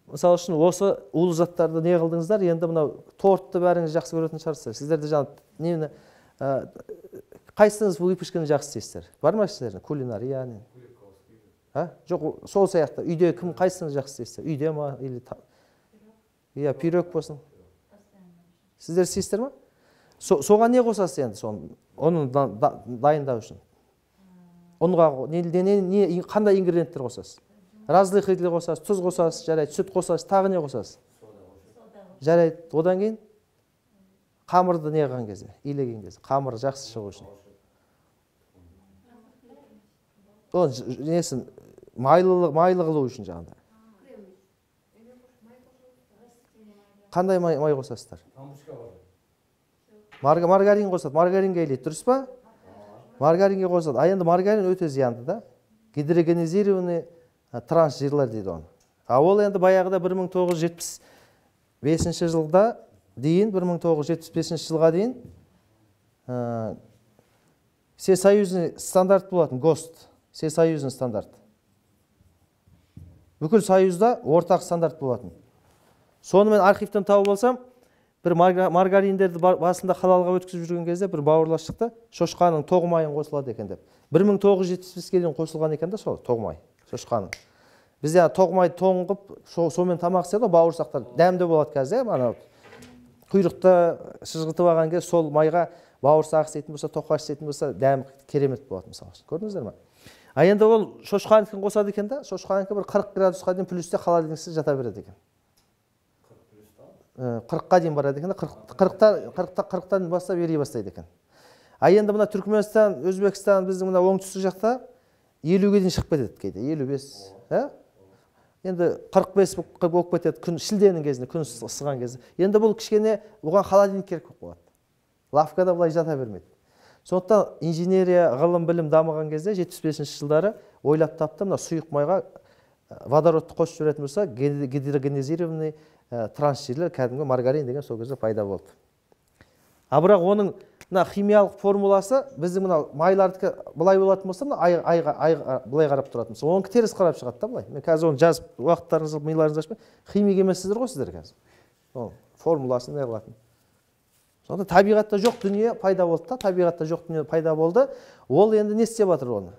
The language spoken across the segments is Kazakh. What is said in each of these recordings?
Мысалы үшін осы улы заттарды не қылдыңыздар, енді мынау тортты бәріңіз жақсы көретін шығарсыздар. Сіздер де жаңа нені қайсыңыз выпечканы жақсы істейсіздер? Бар ма сіздердің кулинария? Жоқ, сол сияқты. Үйде кім қайсыңыз жақсы істейсіздер? Үйде ма или иә, пирог болсын. Сіздер істейсіздер ма? Соған не қосасыз енді соны? Оны дайындау үшін. Онға қандай ингредиенттер қосасыз? Разлихитель қосасыз, тұз қосасыз, жарайды, сүт қосасыз, тағы не қосасыз? Жарайды, одан кейін қамырды не қылған кезде, илеген кезде, қамыр жақсы шығу үшін. Оның несін майлы қылу үшін жағында. Қандай май қосасыздар? Маргарин қосады, маргаринге илейді, дұрыс па? Маргаринге қосады. А енді маргарин өте зиянды да. Гидрогенизированный транс жирлар дейді оны. А ол енді баяғыда 1975 жылда дейін, 1975 жылға дейін всесоюзный стандарт болатын, ГОСТ, всесоюзный стандарт. Бүкіл союзда ортақ стандарт болатын. Соны мен архивтен тауып алсам, бір маргариндерді басында халалға өткізіп жүрген кезде бір бауырлас шықты, шошқаның тоғмайын қосылады екен деп. 1975-ге дейін қосылған екен да сол тоғмай, шошқаның. Біз яғни тоғмайды тоңғып, сонымен тамақ істеді, бауырсақтар дәмді болады қазір, ана құйрықты шыжғытып алған кезде сол майға бауырсақ істейтін болса, тоқаш істейтін болса, дәм керемет болады мысалы. Көрдіңіздер ме? А енді ол шошқаныкін қосады екен да, шошқаныкі бір 40 градусқа дейін плюсте холодильникте жата береді екен. 40-қа дейін барады екен, 40-тан бастап ери бастайды екен. А енді мына Түркменстан, Өзбекстан, біздің мына оңтүстік жақта 50-ге дейін шығып кетеді кейде, 55. Енді 45 болып кетеді күн шілденің кезінде, күн ысыған кезде. Енді бұл кішкене бұған холодильник керек болады. Лавкада былай жата бермейді. Сондықтан инженерия, ғылым, білім дамыған кезде 75 жылдары ойлап тапты, мына сұйық майға водородты қосып жіберетін болса, гидрогенизированный трансжирлер, кәдімгі маргарин деген сол кезде пайда болды. А бірақ оның химиялық формуласы біздің мына майлардікі былай болатын болса, былай қарап тұратын болса, оның теріс қарап шығады да былай. Мен қазір оны жазып, уақыттарыңызды, миларыңызды ашпай, химик емессіздер ғой сіздер қазір. Оның формуласын не қылатын. Сонда табиғатта жоқ дүние пайда болды да, табиғатта жоқ дүние пайда болды. Ол енді не істеп жатыр оны?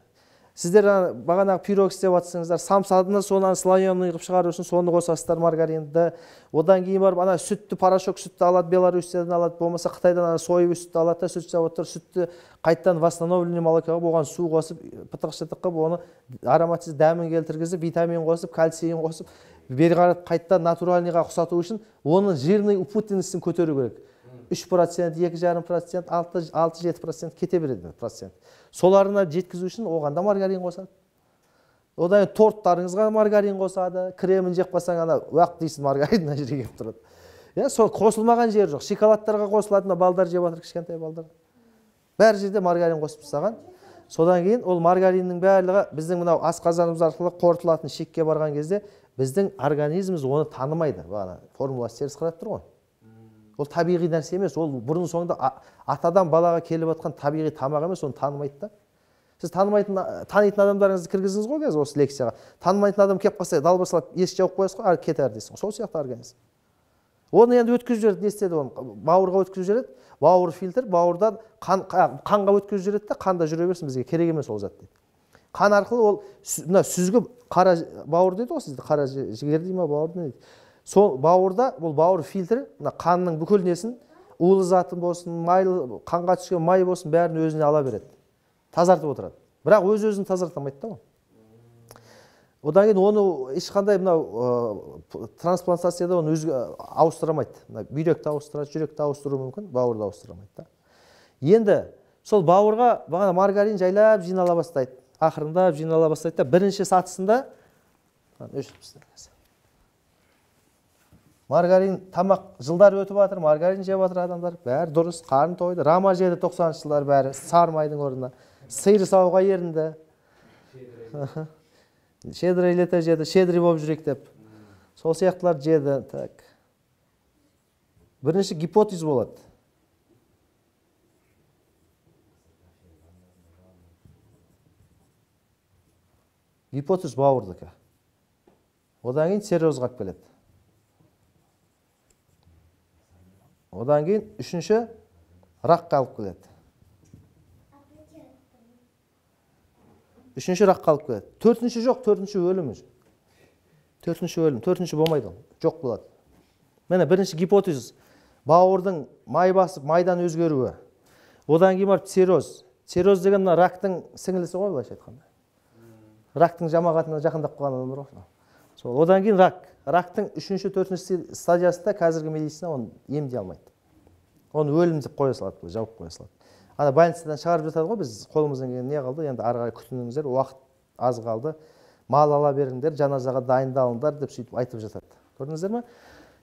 Сіздер бағанағы пирог істеп жатсыңыздар, самсадыны соны слоеный қылып шығару үшін соны қосасыздар маргаринді. Одан кейін барып ана сүтті, порошок сүтті алады, Беларусьтен алады, болмаса Қытайдан соевый сүтті алады, сүт заводтар сүтті қайттан восстановленный молокоға болған су қосып, пытық-шытық қылып, оны ароматсыз дәмін келтіргізіп, витамин қосып, кальцийін қосып, бері қарап қайттан натуральныйға ұқсату үшін оның жирный упутенностін көтеру керек. 3%, 2,5%, 6-7% кете береді процент. Соларына жеткізу үшін оғанда маргарин қосады. Одан торттарыңызға маргарин қосады, кремін жеп қалсаң ана уақыт дейсің маргарин жерге келіп тұрады. Сол қосылмаған жері жоқ. Шоколадтарға қосылады, балдар жеп жатыр, кішкентай балдар. Бәр жерде маргарин қосып тастаған. Содан кейін ол маргариннің барлығы біздің мынау асқазанымыз арқылы қорытылатын шекке барған кезде біздің организміміз оны танымайды. Формуласы теріс қарап тұр ғой. Ол табиғи нәрсе емес, ол бұрын соңында атадан балаға келіп жатқан табиғи тамақ емес, оны танымайды да. Сіз танитын адамдарыңызды кіргізіңіз ғой қазір осы лекцияға. Танымайтын адам келіп қалса, далбасалап есік жауып қоясыз ғой, кетер дейсің. Сол сияқты организм. Оны енді өткізіп жібереді, не істеді оны? Бауырға өткізіп жібереді. Бауыр фильтр, бауырдан қанға өткізіп жібереді де, қанда жүре берсін, бізге керек емес ол зат дейді. Қан арқылы ол сүзгі қара бауыр дейді ғой сізді, қара жігер дейді ма, бауыр дейді. Сол бауырда, бұл бауыр фильтрі, қанның бүкіл несін, улы затын болсын, майлы, қанға түскен май болсын, бәрін өзіне ала береді. Тазартып отырады. Бірақ өз-өзін тазартамайды да. Одан кейін оны ешқандай трансплантацияда оны ауыстырамайды. Бүйректі ауыстырады, жүректі ауыстыру мүмкін, бауырды ауыстырамайды. Енді сол бауырға бағана маргарин жайлап жинала бастайды. Ақырындап жинала бастайды да, бірінші сатысында маргарин тамақ жылдар өтіп жатыр, маргарин жеп жатыр адамдар, бәрі дұрыс, қарын тойды. Рама жеді 90-шы жылдар бәрі, сары майдың орнына. Сиыр сауға ерінді. Щедрый лето жеді, щедрый болып жүрек деп. Сол сияқтылар жеді. Бірінші гипотез болады. Гипотез бауырдікі. Одан кейін цирроз қалып келеді. Одан кейін үшінші раққа алып келеді. Үшінші раққа алып келеді. Төртінші жоқ, төртінші өлім. Төртінші өлім, төртінші болмайды, жоқ болады. Міне бірінші гипотез бауырдың май басып майдан өзгеруі. Одан кейін барып цирроз. Цирроз деген мына рактың сіңілісі ғой, былайша айтқанда. Рактың жамағатына жақындап қалған адамдар ғой. Сол. Одан кейін рак. Рактың үшінші, төртінші стадиясында қазіргі медицина оны емдей алмайды. Оны өлім деп қоя салады, жауып қоя салады. Ана больницадан шығарып жатады ғой, біз қолымыздан келген не қалды, енді ары қарай күтініңіздер, уақыт аз қалды. Мал ала беріңдер, жаназаға дайындалыңдар деп сөйтіп айтып жатады. Көрдіңіздер ме?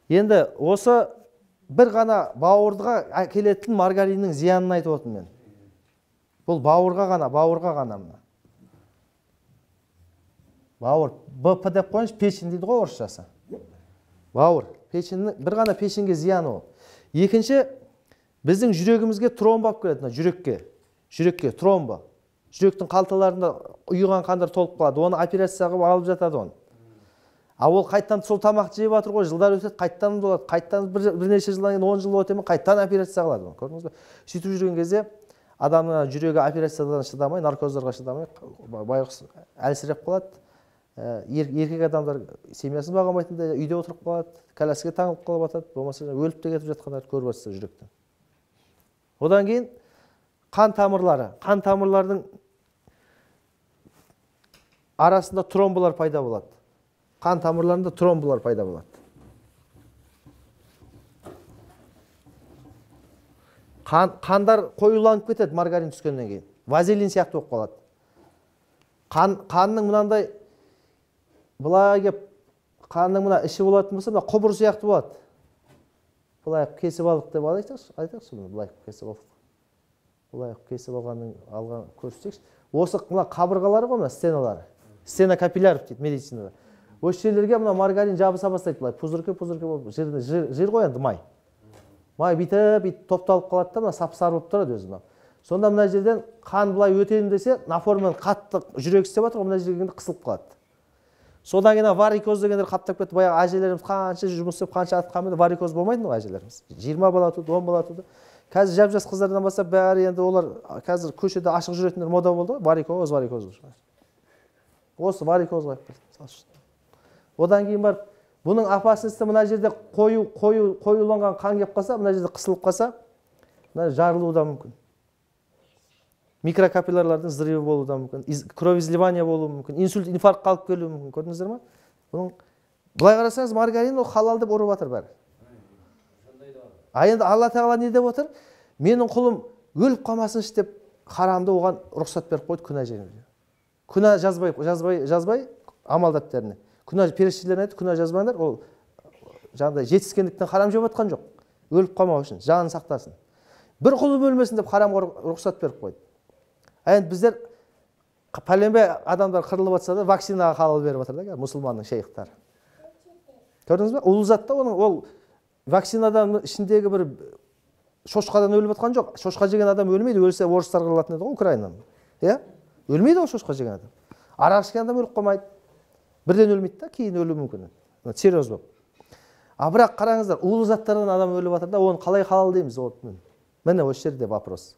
Енді осы бір ғана бауырға келетін маргариннің зиянын айтып отырмын мен. Бұл бауырға ғана мына. Бауыр, БП деп қойыңыз, печень дейді ғой орысшасы. Бауыр, печеннің бір ғана печенге зияны ол. Екінші, біздің жүрегімізге тромба алып келеді, жүрекке тромба. Жүректің қалталарында ұйыған қандар толып қалады. Оны операцияға алып жатады оны. А ол қайттан сол тамақты жеп жатыр ғой, жылдар өтеді, қайттан болады. Қайттан бірнеше жылдан кейін 10 жыл өтеді, қайттан операция қылады. Көрдіңіз бе? Сөйтіп жүрген кезде адамның жүрегі операциядан шыдамай, наркоздарға шыдамай, байғұс әлсіреп қалады. Еркек адамдар семьясын бағамайтындай үйде отырып қалады, коляскаға таңылып қалып жатады, болмаса өліп те кетіп жатқандарды көріп жатсыздар жүректен. Одан кейін қан тамырлардың арасында тромболар пайда болады. Қан тамырларында тромболар пайда болады. Қандар қоюланып кетеді маргарин түскеннен кейін. Вазелин сияқты болып қалады. Қанның мынандай былай кеп қанның мына іші болатын болса, мына құбыр сияқты болады. Былай кесіп алдық деп айтайықшы, былай кесіп алдық. Былай кесіп алған көрсетейікші. Осы мына қабырғалары ғой, мына стеналары. Стена капилляров дейді медицинада. Осы жерлерге мына маргарин жабыса бастайды, былай пузырьке болып, жер ғой енді май. Май бүйтіп топталып қалады да, мына сап-сары болып тұрады өзі. Сонда мына жерден қан былай өтейін десе, наформен қатты жүрек істеп жатыр, мына жерге қысылып қалады. Содан кейін варикоз дегендер қаптап кетті. Баяғы әжелеріміз қанша жұмыс істеп, қанша атқанмен варикоз болмайды ғой әжелеріміз. 20 бала туды, 10 бала туды. Қазір жап-жас қыздардан бастап бәрі енді олар қазір көшеде ашық жүретіндер мода болды. Варикоз. Осы варикоз қойып берді. Одан кейін барып бұның опасности мына жерде қоюланған қан келіп қалса, мына жерде қысылып қалса, мына жарылуы да мүмкін. Микрокапиллярлардың взрывы болуы да мүмкін, кровоизливание болуы мүмкін, инсульт, инфаркт қалып келуі мүмкін. Көрдіңіздер ме? Бұның былай қарасаңыз, маргарин ол халал деп ұрып жатыр бәрі. А енді Алла Тағала не деп отыр? Менің құлым өліп қалмасыншы деп харамды оған рұқсат беріп қойды күнә жеңуге. Күнә жазбай амалдаттарына. Күнә періштелеріне айтты, күнә жазбаңдар, ол жаңағыдай жетіскендіктен харам жеп жатқан жоқ. Өліп қалмау үшін, жанын сақтасын. Бір құлым өлмесін деп харамға рұқсат беріп қойды. Енді біздер пәленбе адамдар қырылып жатса да вакцинаға халал беріп жатыр да, мұсылманның шейхтары. Көрдіңіз бе? Ол затта ол вакцинадан ішіндегі бір шошқадан өліп жатқан жоқ. Шошқа жеген адам өлмейді, өлсе орыстар қырылатын еді ғой Украинадан. Иә? Өлмейді ол шошқа жеген адам. Арақ ішкен адам өліп қалмайды. Бірден өлмейді да, кейін өлуі мүмкін. Цирроз болып. А бірақ қараңыздар, улы заттардан адам өліп жатыр да, оны қалай халал дейміз? Міне осы жерде вопрос.